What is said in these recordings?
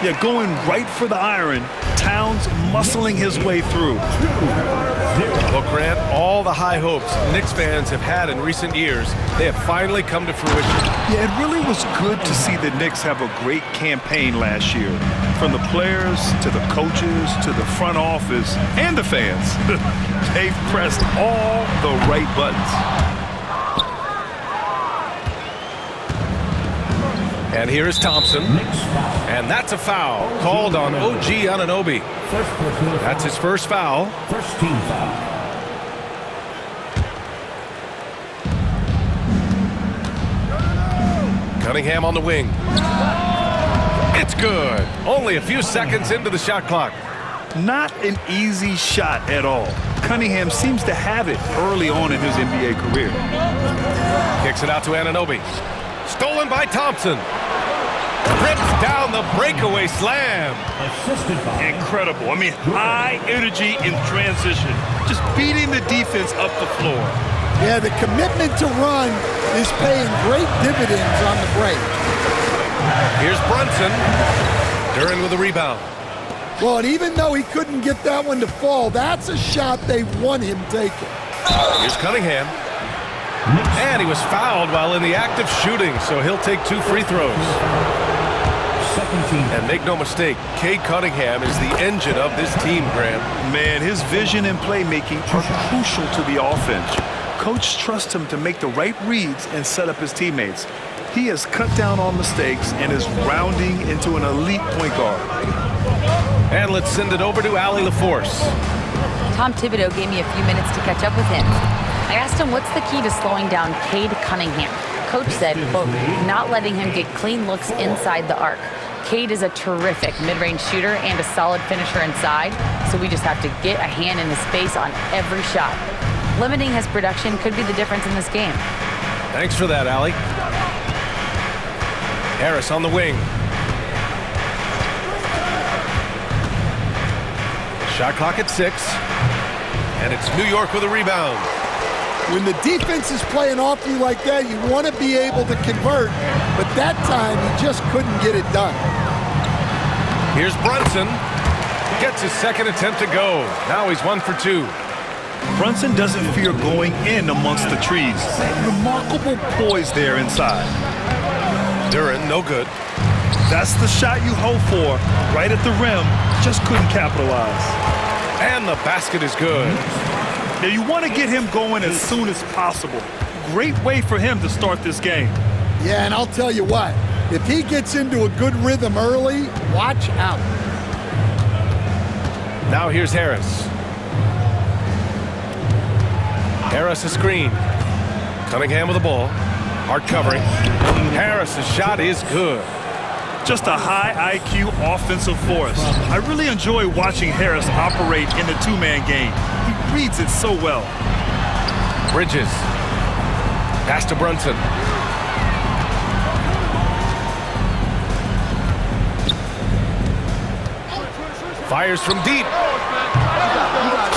Yeah, going right for the iron. Towns muscling his way through. Well, Grant, all the high hopes Knicks fans have had in recent years, they have finally come to fruition. Yeah, it really was good to see the Knicks have a great campaign last year. From the players to the coaches to the front office and the fans. They've pressed all the right buttons. And here is Thompson. And that's a foul called on OG Anunoby. That's his first foul. First team foul. Cunningham on the wing. It's good. Only a few seconds into the shot clock. Not an easy shot at all. Cunningham seems to have it early on in his NBA career. Kicks it out to Anunoby. Stolen by Thompson. Rips down the breakaway slam. Incredible. I mean, high energy in transition. Just beating the defense up the floor. Yeah, the commitment to run is paying great dividends on the break. Here's Brunson. Duran with the rebound. Well, and even though he couldn't get that one to fall, that's a shot they want him taking. Here's Cunningham. And he was fouled while in the act of shooting, so he'll take 2 free throws. And make no mistake, Cade Cunningham is the engine of this team, Graham. Man, his vision and playmaking are crucial to the offense. Coach trusts him to make the right reads and set up his teammates. He has cut down on mistakes and is rounding into an elite point guard. And let's send it over to Allie LaForce. Tom Thibodeau gave me a few minutes to catch up with him. I asked him what's the key to slowing down Cade Cunningham. Coach said, quote, not letting him get clean looks inside the arc. Cade is a terrific mid-range shooter and a solid finisher inside, so we just have to get a hand in his face on every shot. Limiting his production could be the difference in this game. Thanks for that, Allie. Harris on the wing. Shot clock at 6. And it's New York with a rebound. When the defense is playing off you like that, you want to be able to convert, but that time he just couldn't get it done. Here's Brunson. Gets his second attempt to go. Now he's 1 for 2. Brunson doesn't fear going in amongst the trees. Remarkable poise there inside. Duran, no good. That's the shot you hope for, right at the rim. Just couldn't capitalize. And the basket is good. Now you want to get him going as soon as possible. Great way for him to start this game. Yeah, and I'll tell you what, if he gets into a good rhythm early, watch out. Now here's Harris. Harris a screen. Cunningham with the ball. Hard covering. Harris's shot is good. Just a high IQ offensive force. I really enjoy watching Harris operate in the two-man game. He reads it so well. Bridges. Pass to Brunson. Fires from deep.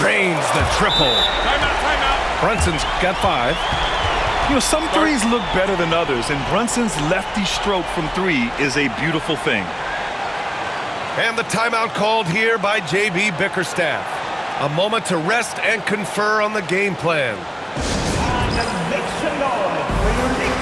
Drains the triple. Brunson's got 5. You know, some threes look better than others, and Brunson's lefty stroke from 3 is a beautiful thing. And the timeout called here by J.B. Bickerstaff. A moment to rest and confer on the game plan. Make some noise for your Knicks.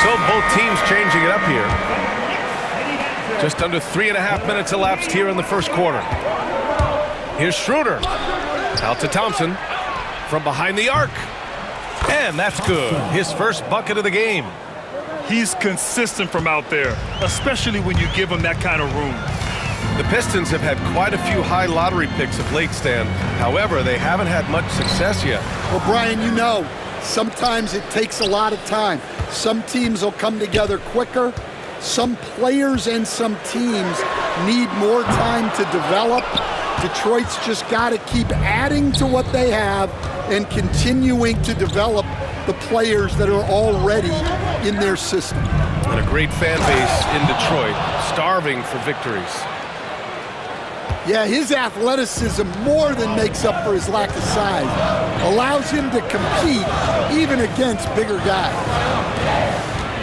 So both teams changing it up here. Just under 3.5 minutes elapsed here in the first quarter. Here's Schroeder. Out to Thompson. From behind the arc. And that's good. His first bucket of the game. He's consistent from out there, especially when you give him that kind of room. The Pistons have had quite a few high lottery picks of late, Stan. However, they haven't had much success yet. Well, Brian, you know, sometimes it takes a lot of time. Some teams will come together quicker. Some players and some teams need more time to develop. Detroit's just got to keep adding to what they have and continuing to develop the players that are already in their system. And a great fan base in Detroit, starving for victories. Yeah, his athleticism more than makes up for his lack of size. Allows him to compete even against bigger guys.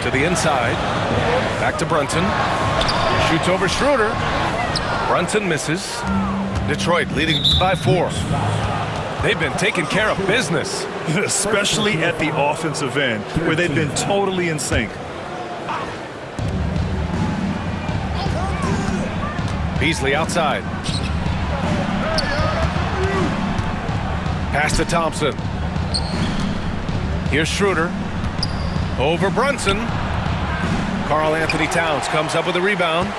To the inside. Back to Brunson. Shoots over Schroeder. Brunson misses. Detroit leading by 4. They've been taking care of business. Especially at the offensive end, where they've been totally in sync. Beasley outside. Pass to Thompson. Here's Schroeder. Over Brunson. Karl Anthony Towns comes up with a rebound.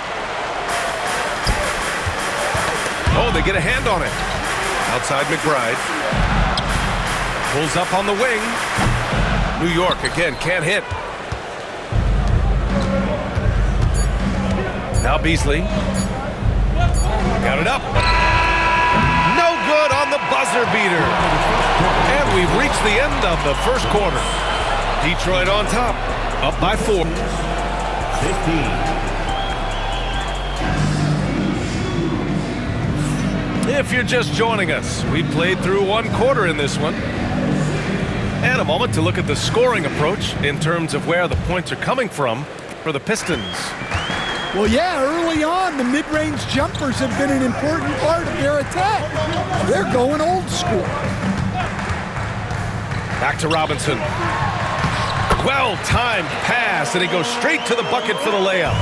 Oh, they get a hand on it. Outside McBride. Pulls up on the wing. New York again can't hit. Now Beasley. Got it up. No good on the buzzer beater. And we've reached the end of the first quarter. Detroit on top, up by 4. 15. If you're just joining us, we played through 1 quarter in this one. And a moment to look at the scoring approach in terms of where the points are coming from for the Pistons. Well, yeah, early on, the mid-range jumpers have been an important part of their attack. They're going old school. Back to Robinson. Well-timed pass, and he goes straight to the bucket for the layup.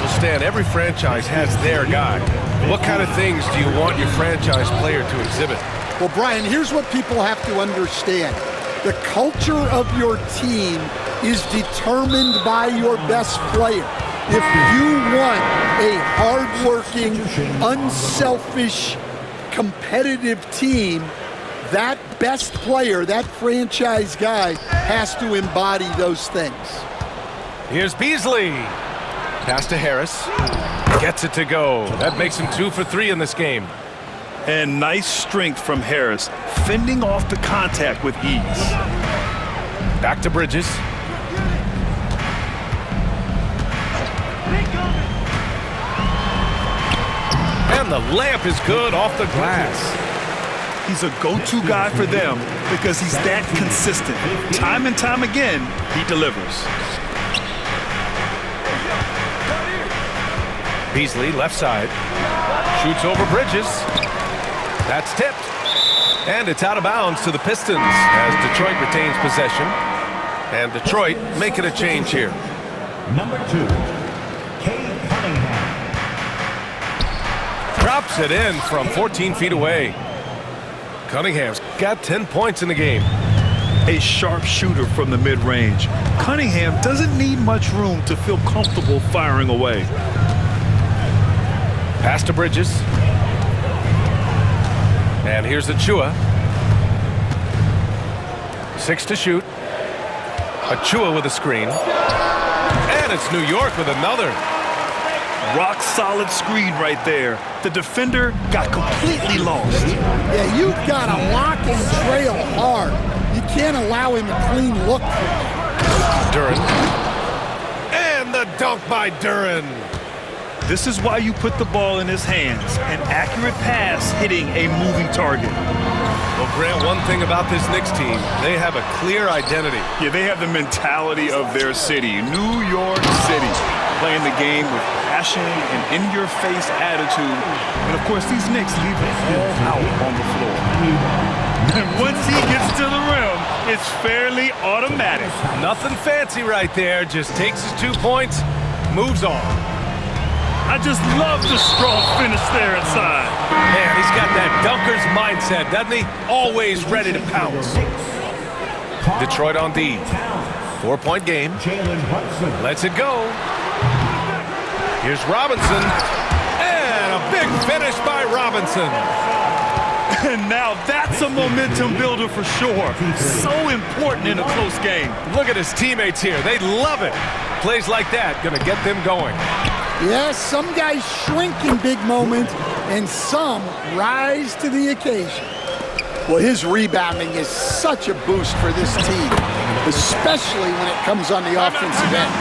So, Stan, every franchise has their guy. What kind of things do you want your franchise player to exhibit? Well, Brian, here's what people have to understand. The culture of your team is determined by your best player. If you want a hardworking, unselfish, competitive team, that best player, that franchise guy, has to embody those things. Here's Beasley. Pass to Harris. Gets it to go. That makes him 2 for 3 in this game. And nice strength from Harris, fending off the contact with ease. Back to Bridges. And the layup is good off the glass. He's a go-to guy for them because he's that consistent. Time and time again, he delivers. Beasley, left side. Shoots over Bridges. That's tipped. And it's out of bounds to the Pistons as Detroit retains possession. And Detroit making a change here. Number 2, Cade Cunningham. Drops it in from 14 feet away. Cunningham's got 10 points in the game. A sharp shooter from the mid-range. Cunningham doesn't need much room to feel comfortable firing away. Pass to Bridges. And here's Achua. 6 to shoot. Achua with a screen. And it's New York with another. Rock solid screen right there. The defender got completely lost. Yeah, you've got to lock and trail hard. You can't allow him a clean look. Duren. And the dunk by Duren. This is why you put the ball in his hands. An accurate pass hitting a moving target. Well, Grant, one thing about this Knicks team, they have a clear identity. Yeah, they have the mentality of their city, New York City. Playing the game with passion and in-your-face attitude. And, of course, these Knicks leave it all out on the floor. And once he gets to the rim, it's fairly automatic. Nothing fancy right there. Just takes his 2 points, moves on. I just love the strong finish there inside. Man, he's got that dunker's mindset, doesn't he? Always ready to pounce. Detroit on D. 4-point game. Jalen Brunson. Lets it go. Here's Robinson. And a big finish by Robinson. And now that's a momentum builder for sure. So important in a close game. Look at his teammates here. They love it. Plays like that going to get them going. Yes, some guys shrink in big moments, and some rise to the occasion. Well, his rebounding is such a boost for this team, especially when it comes on the offensive end.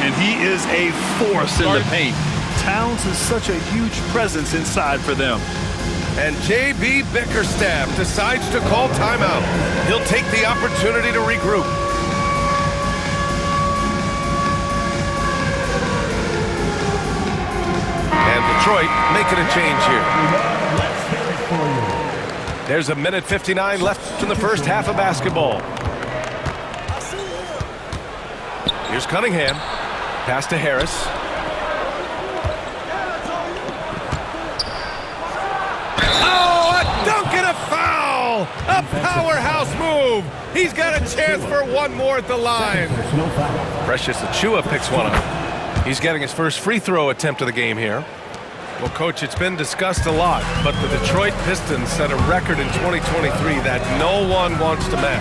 And he is a force in the paint. Towns is such a huge presence inside for them. And J.B. Bickerstaff decides to call timeout. He'll take the opportunity to regroup. And Detroit making a change here. There's a minute 59 left in the first half of basketball. Here's Cunningham. Pass to Harris. Oh, a dunk and a foul! A powerhouse move! He's got a chance for one more at the line. Precious Achiuwa picks one up. He's getting his first free throw attempt of the game here. Well, Coach, it's been discussed a lot, but the Detroit Pistons set a record in 2023 that no one wants to match.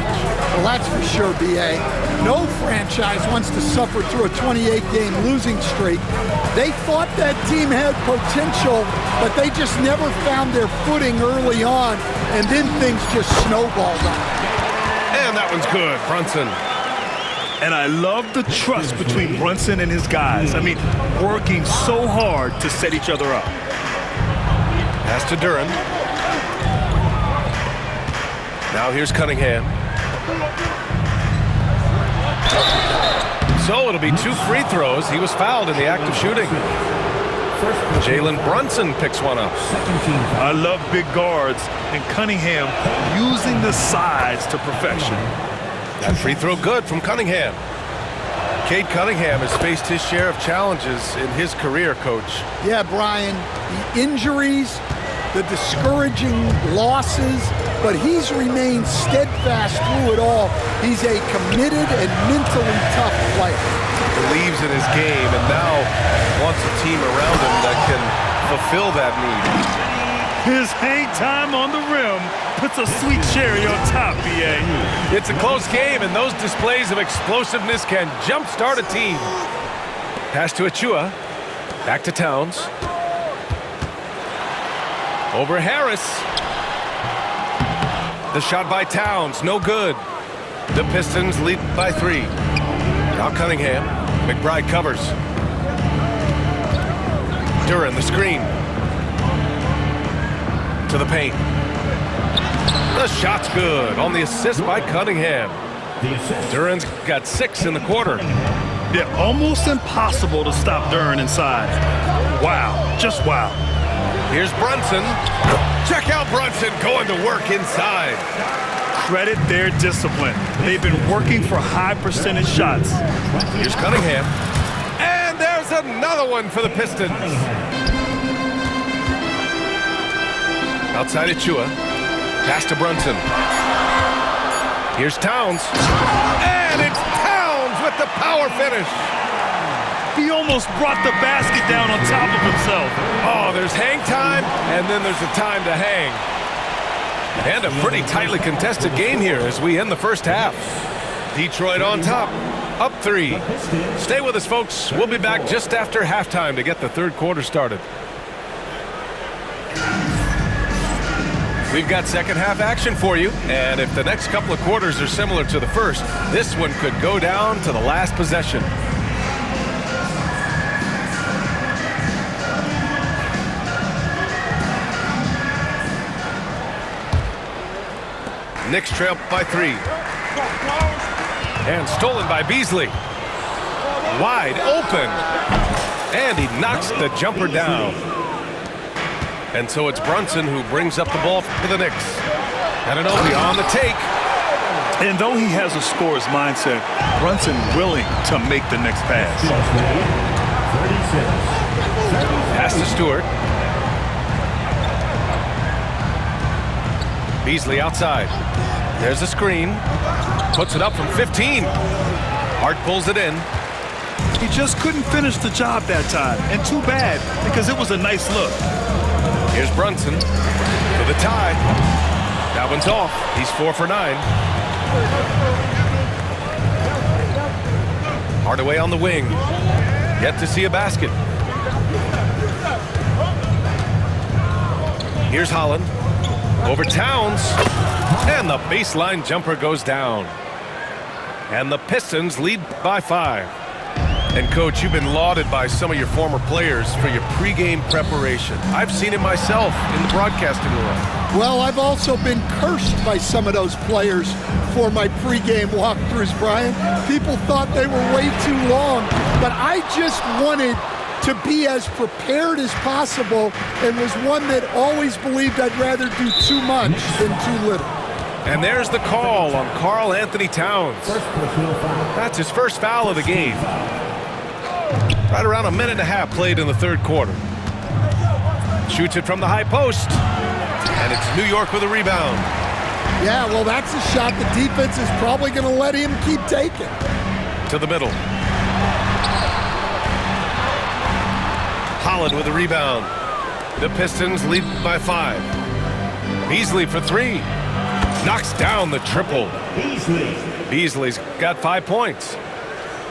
Well, that's for sure, B.A. No franchise wants to suffer through a 28-game losing streak. They thought that team had potential, but they just never found their footing early on, and then things just snowballed on them. And that one's good, Brunson. And I love the trust between Brunson and his guys. I mean, working so hard to set each other up. Pass to Duran. Now here's Cunningham. So it'll be 2 free throws. He was fouled in the act of shooting. Jalen Brunson picks one up. I love big guards, and Cunningham using the size to perfection. That free throw good from Cunningham. Cade Cunningham has faced his share of challenges in his career, Coach. Yeah, Brian, the injuries, the discouraging losses, but he's remained steadfast through it all. He's a committed and mentally tough player. Believes in his game and now wants a team around him that can fulfill that need. His hang time on the rim puts a sweet cherry on top, B.A. It's a close game, and those displays of explosiveness can jumpstart a team. Pass to Achiuwa. Back to Towns. Over Harris. The shot by Towns, no good. The Pistons lead by 3. Now Cunningham. McBride covers. Duran, the screen. To the paint. The shot's good on the assist by Cunningham. Duran's got 6 in the quarter. Yeah, almost impossible to stop Duran inside. Wow, just wow. Here's Brunson. Check out Brunson going to work inside. Credit their discipline. They've been working for high percentage shots. Here's Cunningham. And there's another one for the Pistons. Outside Achiuwa. Pass to Brunson. Here's Towns. And it's Towns with the power finish. He almost brought the basket down on top of himself. Oh, there's hang time, and then there's the time to hang. And a pretty tightly contested game here as we end the first half. Detroit on top, up 3. Stay with us, folks. We'll be back just after halftime to get the third quarter started. We've got second half action for you, and if the next couple of quarters are similar to the first, this one could go down to the last possession. Knicks trail by 3. And stolen by Beasley. Wide open. And he knocks the jumper down. And so it's Brunson who brings up the ball for the Knicks. Anunoby on the take. And though he has a scorer's mindset, Brunson willing to make the next pass. Pass to Stewart. Beasley outside. There's a screen. Puts it up from 15. Hart pulls it in. He just couldn't finish the job that time, and too bad because it was a nice look. Here's Brunson for the tie. That one's off. He's 4 for 9. Hardaway on the wing. Yet to see a basket. Here's Holland. Over Towns. And the baseline jumper goes down. And the Pistons lead by 5. And, Coach, you've been lauded by some of your former players for your pregame preparation. I've seen it myself in the broadcasting world. Well, I've also been cursed by some of those players for my pregame walkthroughs, Brian. People thought they were way too long, but I just wanted to be as prepared as possible and was one that always believed I'd rather do too much than too little. And there's the call on Karl Anthony Towns. That's his first foul of the game. Right around a minute and a half played in the third quarter. Shoots it from the high post. And it's New York with a rebound. Yeah, well, that's a shot the defense is probably going to let him keep taking. To the middle. Holland with a rebound. The Pistons lead by 5. Beasley for 3. Knocks down the triple. Beasley's got 5 points.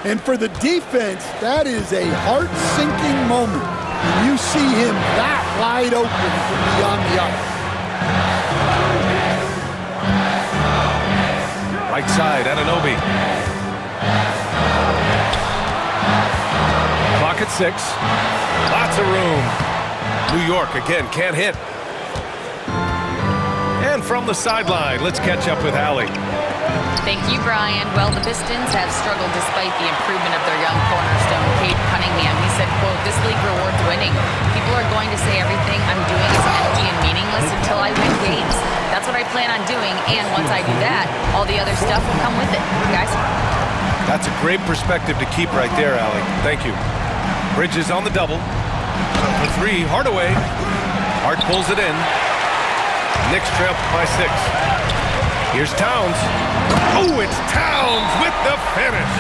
And for the defense, that is a heart-sinking moment when you see him that wide open from beyond the arc. Right side, Anunoby. Clock at 6. Lots of room. New York again can't hit. And from the sideline, let's catch up with Allie. Thank you, Brian. Well, the Pistons have struggled despite the improvement of their young cornerstone, Cade Cunningham. He said, quote, "This league rewards winning. People are going to say everything I'm doing is empty and meaningless until I win games. That's what I plan on doing, and once I do that, all the other stuff will come with it." Guys? That's a great perspective to keep right there, Allie. Thank you. Bridges on the double. For 3, Hardaway. Hart pulls it in. Knicks trail by 6. Here's Towns. Oh, it's Towns with the finish.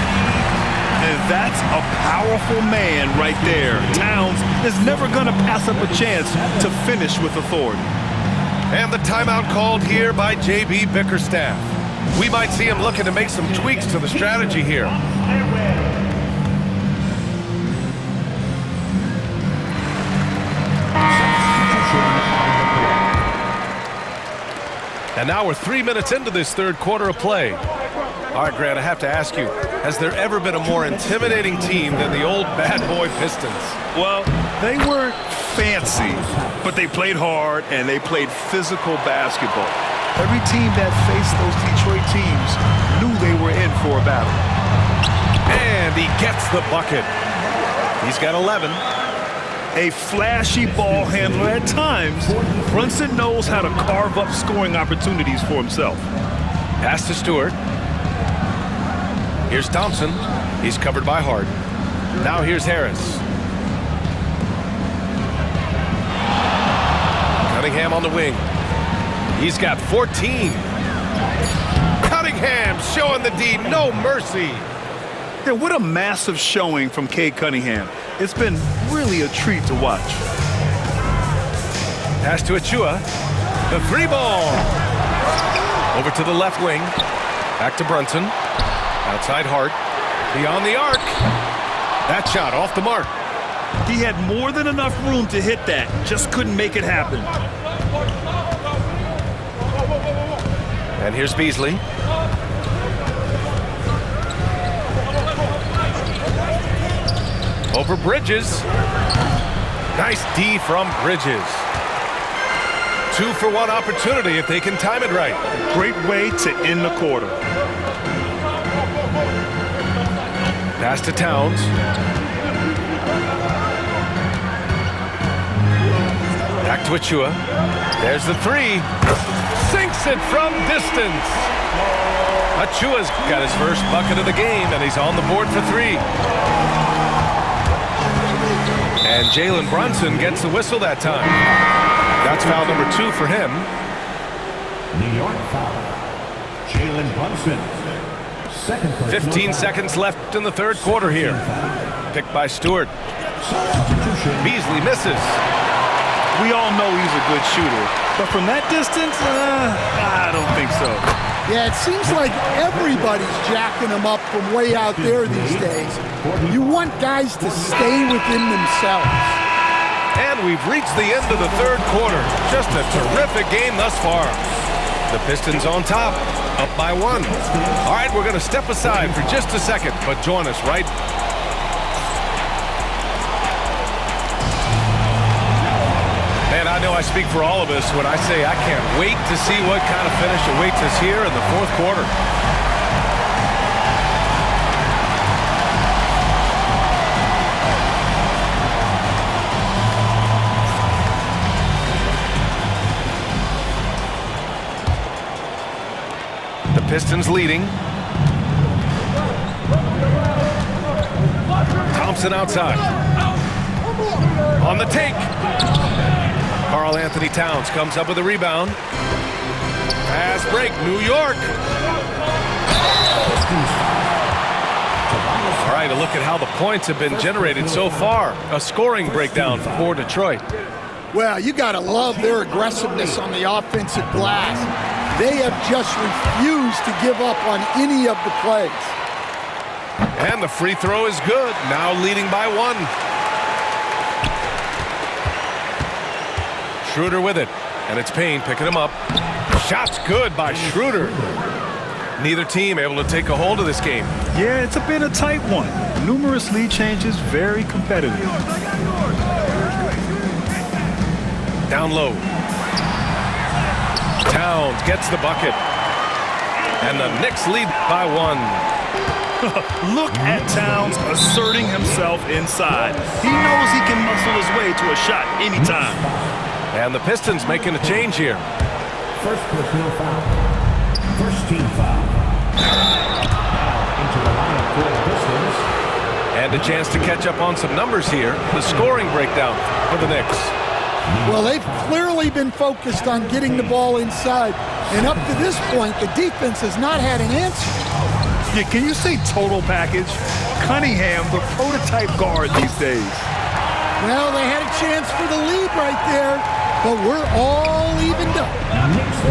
And that's a powerful man right there. Towns is never going to pass up a chance to finish with authority. And the timeout called here by J.B. Bickerstaff. We might see him looking to make some tweaks to the strategy here. And now we're 3 minutes into this third quarter of play. All right, Grant, I have to ask you, has there ever been a more intimidating team than the old bad boy Pistons? Well, they weren't fancy, but they played hard and they played physical basketball. Every team that faced those Detroit teams knew they were in for a battle. And he gets the bucket. He's got 11. A flashy ball handler at times, Brunson knows how to carve up scoring opportunities for himself. Pass to Stewart. Here's Thompson. He's covered by Hart. Now here's Harris. Cunningham on the wing. He's got 14. Cunningham showing the D, no mercy. Yeah, what a massive showing from Cade Cunningham. It's been really a treat to watch. Pass to Achua. The 3-ball. Over to the left wing. Back to Brunson. Outside Hart. Beyond the arc. That shot off the mark. He had more than enough room to hit that. Just couldn't make it happen. And here's Beasley. Over Bridges. Nice D from Bridges. 2-for-1 opportunity if they can time it right. Great way to end the quarter. Pass to Towns. Back to Achua. There's the 3. Sinks it from distance. Achua's got his first bucket of the game, and he's on the board for 3. And Jalen Brunson gets the whistle that time. That's foul number 2 for him. New York foul. Jalen Brunson. 15 seconds left in the third quarter here. Picked by Stewart. Beasley misses. We all know he's a good shooter, but from that distance, I don't think so. Yeah, it seems like everybody's jacking him up from way out there these days. You want guys to stay within themselves. And we've reached the end of the third quarter. Just a terrific game thus far. The Pistons on top, up by 1. All right, we're going to step aside for just a second, but join us right. Man, I know I speak for all of us when I say I can't wait to see what kind of finish awaits us here in the fourth quarter. The Pistons leading. Thompson outside. On the take. Karl Anthony Towns comes up with a rebound. Fast break, New York. All right, a look at how the points have been generated so far. A scoring breakdown for Detroit. Well, you got to love their aggressiveness on the offensive glass. They have just refused to give up on any of the plays. And the free throw is good, now leading by 1. Schroeder with it, and it's Payne picking him up. Shot's good by Schroeder. Neither team able to take a hold of this game. Yeah, it's been a tight one. Numerous lead changes, very competitive. Down low. Towns gets the bucket. And the Knicks lead by 1. Look at Towns asserting himself inside. He knows he can muscle his way to a shot anytime. And the Pistons making a change here. First personal foul. First team foul. Into the lineup for the Pistons. And a chance to catch up on some numbers here. The scoring breakdown for the Knicks. Well, they've clearly been focused on getting the ball inside. And up to this point, the defense has not had an answer. Yeah, can you say total package? Cunningham, the prototype guard these days. Well, they had a chance for the lead right there, but we're all evened up.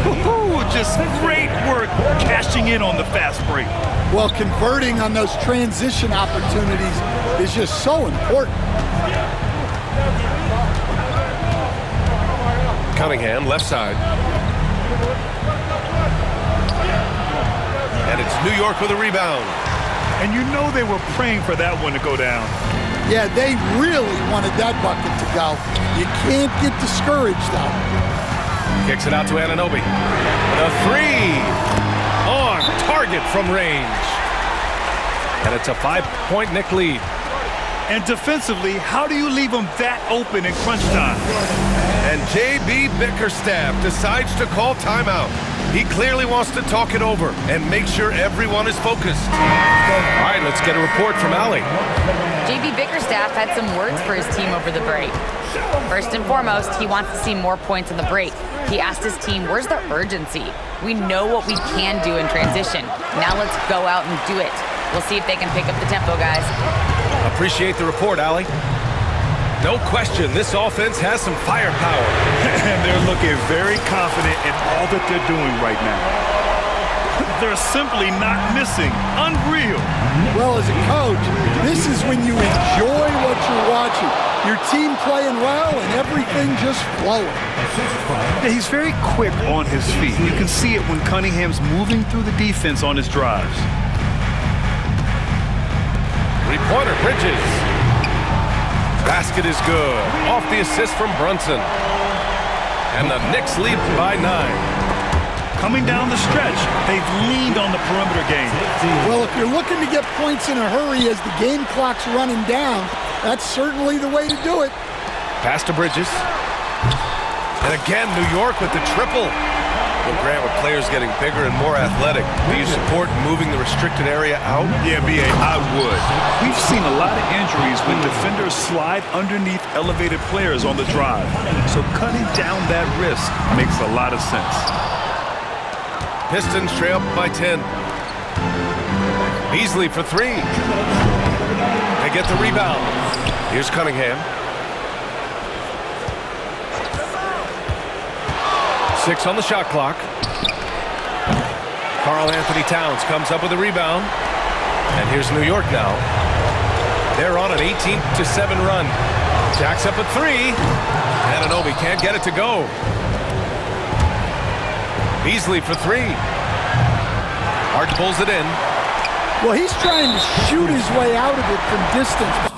Woo-hoo, just great work cashing in on the fast break. Well, converting on those transition opportunities is just so important. Cunningham, left side. And it's New York with a rebound. And you know they were praying for that one to go down. Yeah, they really wanted that bucket to go. You can't get discouraged, though. Kicks it out to Anunoby. The 3 on target from range. And it's a 5-point Knick lead. And defensively, how do you leave them that open in crunch time? And J.B. Bickerstaff decides to call timeout. He clearly wants to talk it over and make sure everyone is focused. All right, let's get a report from Allie. J.B. Bickerstaff had some words for his team over the break. First and foremost, he wants to see more points in the break. He asked his team, where's the urgency? We know what we can do in transition. Now let's go out and do it. We'll see if they can pick up the tempo, guys. Appreciate the report, Allie. No question, this offense has some firepower. And they're looking very confident in all that they're doing right now. They're simply not missing. Unreal. Well, as a coach, this is when you enjoy what you're watching. Your team playing well and everything just flowing. Yeah, he's very quick on his feet. You can see it when Cunningham's moving through the defense on his drives. Three-pointer, Bridges. Basket is good. Off the assist from Brunson. And the Knicks lead by 9. Coming down the stretch, they've leaned on the perimeter game. Well, if you're looking to get points in a hurry as the game clock's running down, that's certainly the way to do it. Pass to Bridges. And again, New York with the triple. Well, Grant, with players getting bigger and more athletic, do you support moving the restricted area out? Yeah, B.A., I would. We've seen a lot of injuries when defenders slide underneath elevated players on the drive. So cutting down that risk makes a lot of sense. Pistons trail by 10. Beasley for three. They get the rebound. Here's Cunningham. 6 on the shot clock. Karl Anthony Towns comes up with a rebound. And here's New York now. They're on an 18-7 run. Jacks up a three. Anunoby can't get it to go. Beasley for three. Hart pulls it in. Well, he's trying to shoot his way out of it from distance.